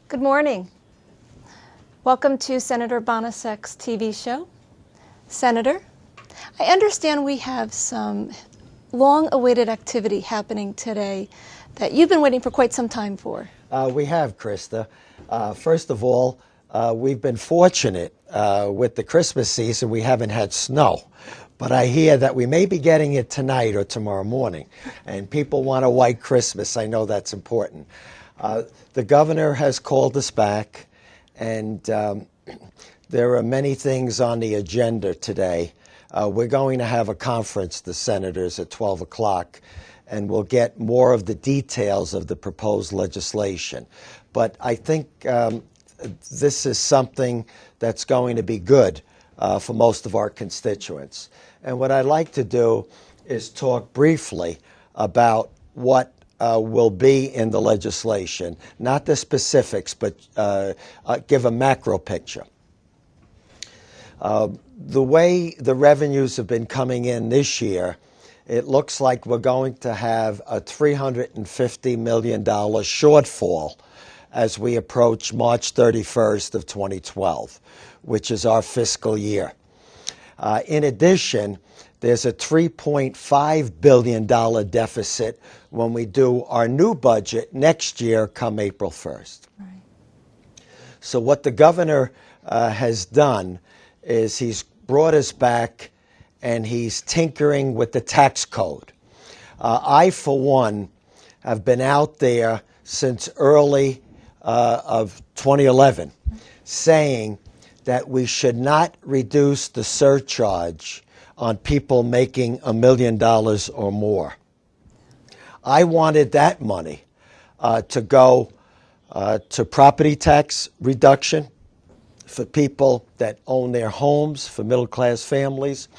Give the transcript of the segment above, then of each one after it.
Good morning. Welcome to Senator Bonacic's TV show. Senator, I understand we have some long-awaited activity happening today that you've been waiting for quite some time for. We have, Krista. First of all, we've been fortunate with the Christmas season. We haven't had snow. But I hear that we may be getting it tonight or tomorrow morning. And people want a white Christmas. I know that's important. The governor has called us back, and there are many things on the agenda today. We're going to have a conference, the senators, at 12 o'clock, and we'll get more of the details of the proposed legislation. But I think this is something that's going to be good for most of our constituents. And what I'd like to do is talk briefly about what will be in the legislation, not the specifics, but give a macro picture. The way the revenues have been coming in this year, it looks like we're going to have a $350 million shortfall as we approach March 31st of 2012, which is our fiscal year. In addition, there's a $3.5 billion deficit when we do our new budget next year come April 1st. Right. So what the governor has done is he's brought us back and he's tinkering with the tax code. I, for one, have been out there since early of 2011 saying that we should not reduce the surcharge on people making $1 million or more. I wanted that money to go to property tax reduction for people that own their homes, for middle-class families,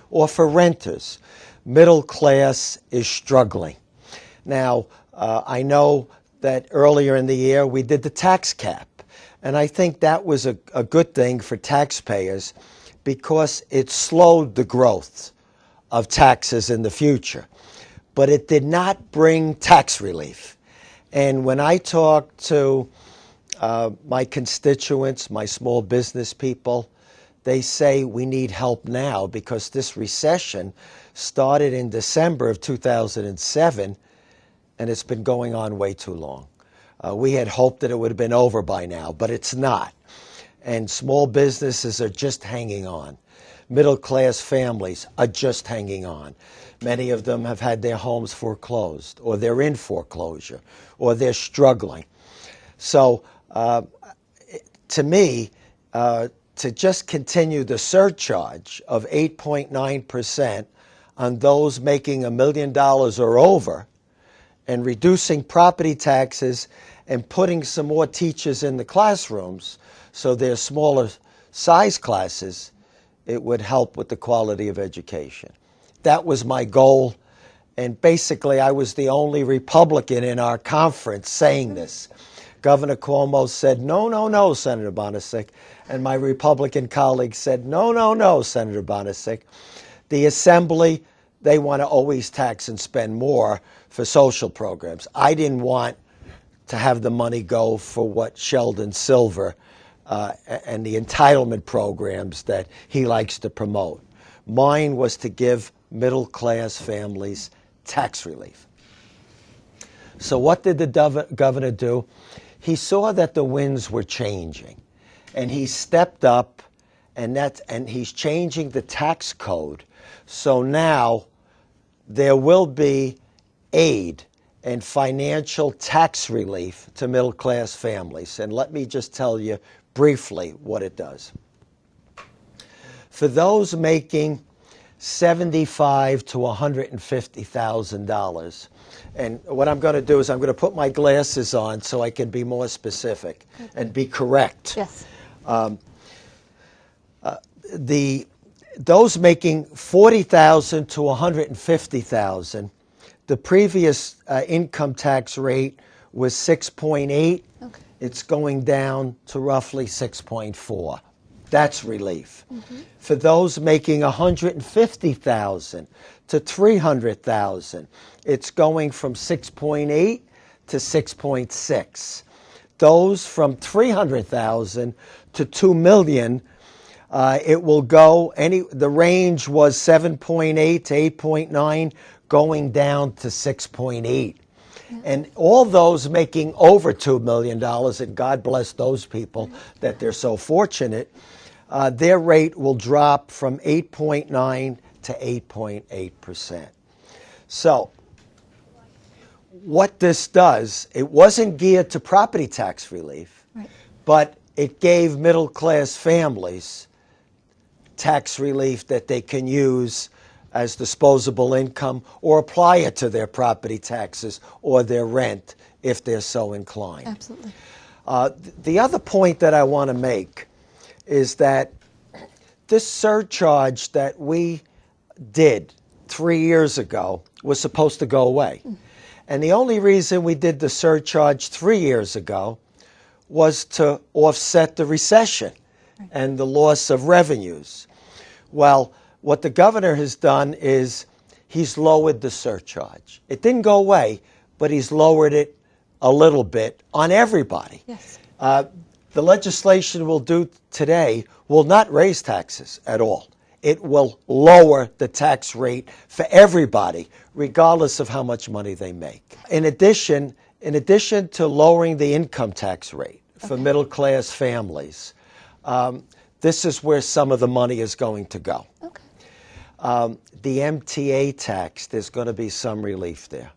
or for renters. Middle class is struggling. Now, I know that earlier in the year we did the tax cap, and I think that was a good thing for taxpayers because it slowed the growth of taxes in the future. But it did not bring tax relief. And when I talk to my constituents, my small business people, they say we need help now because this recession started in December of 2007 and it's been going on way too long. We had hoped that it would have been over by now, but it's not. And small businesses are just hanging on. Middle-class families are just hanging on. Many of them have had their homes foreclosed, or they're in foreclosure, or they're struggling. So to me, to just continue the surcharge of 8.9% on those making $1 million or over and reducing property taxes and putting some more teachers in the classrooms so they're smaller size classes, it would help with the quality of education. That was my goal, and basically I was the only Republican in our conference saying this. Governor Cuomo said, no, no, no, Senator Bonacic, and my Republican colleagues said, no, no, no, Senator Bonacic. The Assembly, they want to always tax and spend more for social programs. I didn't want to have the money go for what Sheldon Silver and the entitlement programs that he likes to promote. Mine was to give middle-class families tax relief. So what did the governor do? He saw that the winds were changing, and he stepped up, and he's changing the tax code. So now there will be aid and financial tax relief to middle-class families. And let me just tell you briefly what it does. For those making $75,000 to $150,000, and what I'm going to do is I'm going to put my glasses on so I can be more specific and be correct. Yes. Those making $40,000 to $150,000, the previous income tax rate was 6.8. Okay. It's going down to roughly 6.4. That's relief. Mm-hmm. For those making $150,000 to $300,000, it's going from 6.8 to 6.6. those from 300,000 to 2 million, it will go the range was 7.8 to 8.9, going down to 6.8. And all those making over $2 million, and God bless those people that they're so fortunate, their rate will drop from 8.9 to 8.8%. So what this does, it wasn't geared to property tax relief, but it gave middle-class families tax relief that they can use as disposable income or apply it to their property taxes or their rent if they're so inclined. Absolutely. The other point that I want to make is that this surcharge that we did 3 years ago was supposed to go away. And the only reason we did the surcharge 3 years ago was to offset the recession and the loss of revenues. Well, what the governor has done is he's lowered the surcharge. It didn't go away, but he's lowered it a little bit on everybody. Yes. The legislation we'll do today will not raise taxes at all. It will lower the tax rate for everybody, regardless of how much money they make. In addition to lowering the income tax rate for middle-class families, this is where some of the money is going to go. Okay. The MTA tax, there's going to be some relief there.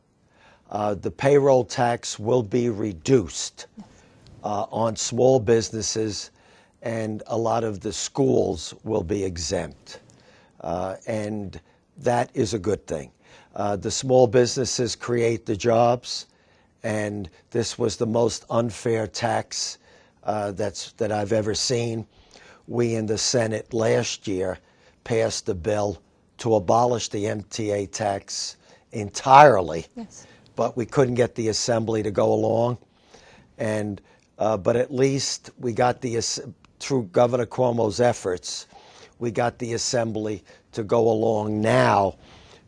The payroll tax will be reduced on small businesses, and a lot of the schools will be exempt. And that is a good thing. The small businesses create the jobs, and this was the most unfair tax that I've ever seen. We in the Senate last year passed a bill to abolish the MTA tax entirely, but we couldn't get the Assembly to go along. And but at least we got through Governor Cuomo's efforts, we got the Assembly to go along now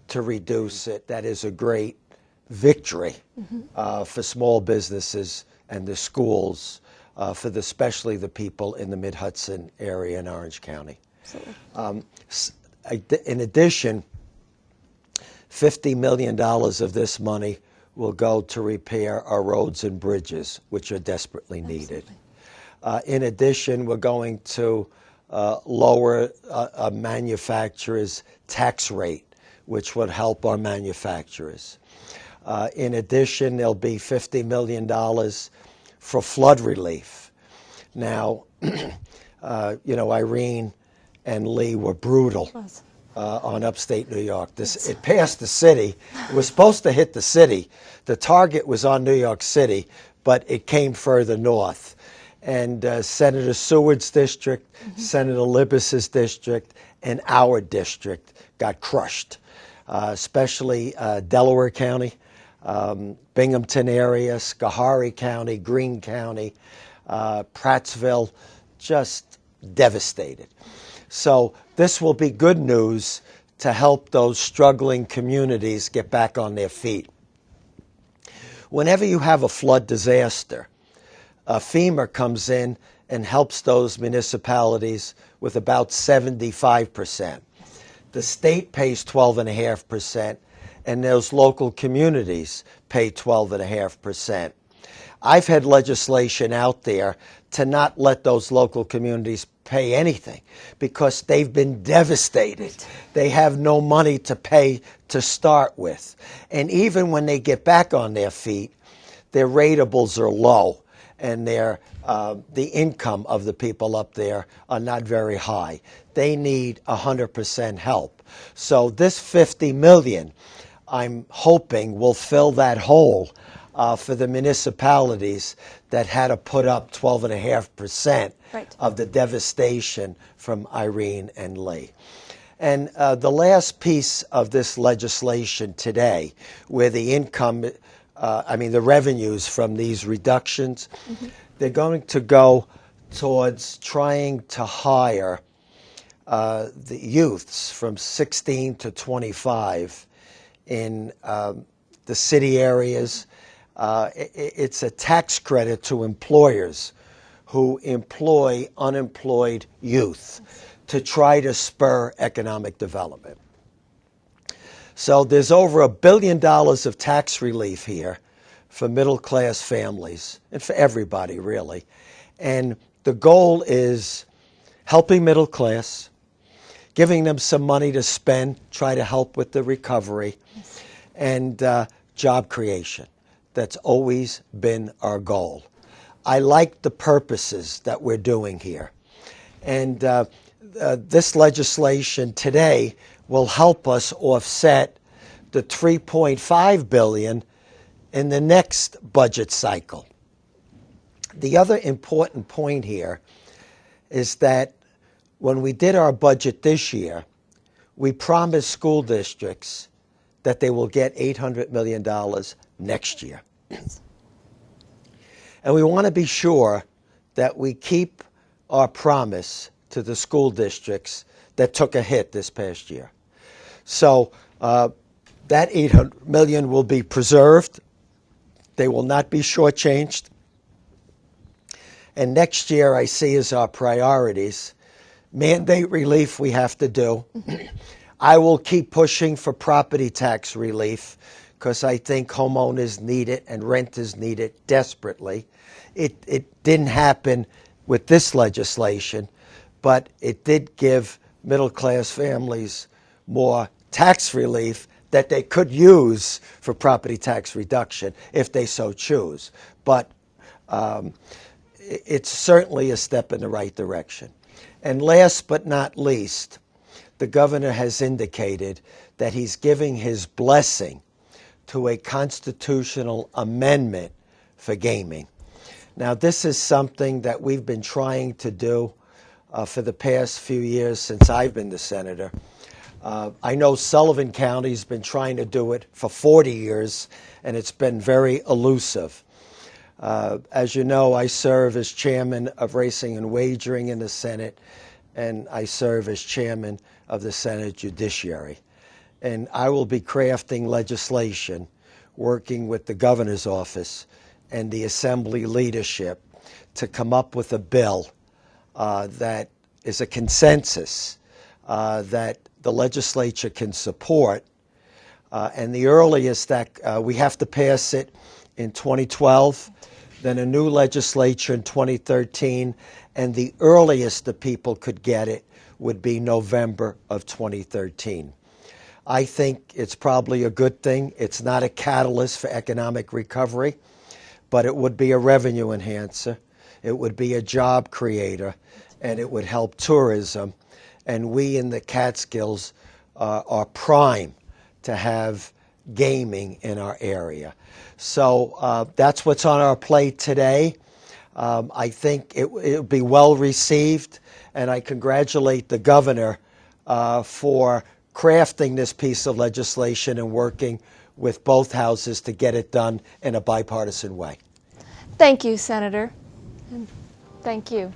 to reduce it. That is a great victory for small businesses and the schools, especially the people in the Mid-Hudson area in Orange County. In addition, $50 million of this money will go to repair our roads and bridges, which are desperately needed. In addition, we're going to lower a manufacturer's tax rate, which would help our manufacturers. In addition, there'll be $50 million for flood relief. Now, Irene and Lee were brutal on upstate New York. It passed the city. It was supposed to hit the city. The target was on New York City, but it came further north. And Senator Seward's district, Senator Libis's district, and our district got crushed, especially Delaware County, Binghamton area, Schoharie County, Greene County, Prattsville, just devastated. So this will be good news to help those struggling communities get back on their feet. Whenever you have a flood disaster, FEMA comes in and helps those municipalities with about 75%. The state pays 12.5%, and those local communities pay 12.5%. I've had legislation out there to not let those local communities pay anything because they've been devastated. They have no money to pay to start with. And even when they get back on their feet, their ratables are low, and the income of the people up there are not very high. They need 100% help. So this $50 million, I'm hoping, will fill that hole for the municipalities that had to put up 12.5% of the devastation from Irene and Lee. And the last piece of this legislation today, where the the revenues from these reductions, they're going to go towards trying to hire the youths from 16 to 25 in the city areas, It's a tax credit to employers who employ unemployed youth to try to spur economic development. So there's over $1 billion of tax relief here for middle-class families and for everybody, really. And the goal is helping middle class, giving them some money to spend, try to help with the recovery, and job creation. That's always been our goal. I like the purposes that we're doing here. And this legislation today will help us offset the $3.5 billion in the next budget cycle. The other important point here is that when we did our budget this year, we promised school districts that they will get $800 million next year. And we want to be sure that we keep our promise to the school districts that took a hit this past year. So that $800 million will be preserved. They will not be shortchanged. And next year I see as our priorities, mandate relief we have to do. I will keep pushing for property tax relief because I think homeowners need it and renters need it desperately. It didn't happen with this legislation, but it did give middle-class families more tax relief that they could use for property tax reduction if they so choose. But it's certainly a step in the right direction. And last but not least, the governor has indicated that he's giving his blessing to a constitutional amendment for gaming. Now, this is something that we've been trying to do for the past few years since I've been the senator. I know Sullivan County's been trying to do it for 40 years, and it's been very elusive. As you know, I serve as chairman of Racing and Wagering in the Senate, and I serve as chairman of the Senate Judiciary. And I will be crafting legislation, working with the governor's office and the assembly leadership to come up with a bill that is a consensus that the legislature can support. And the earliest that we have to pass it in 2012, then a new legislature in 2013, and the earliest the people could get it would be November of 2013. I think it's probably a good thing. It's not a catalyst for economic recovery, but it would be a revenue enhancer. It would be a job creator, and it would help tourism. And we in the Catskills are prime to have gaming in our area. So that's what's on our plate today. I think it'll be well received, and I congratulate the governor for crafting this piece of legislation and working with both houses to get it done in a bipartisan way. Thank you, Senator. Thank you.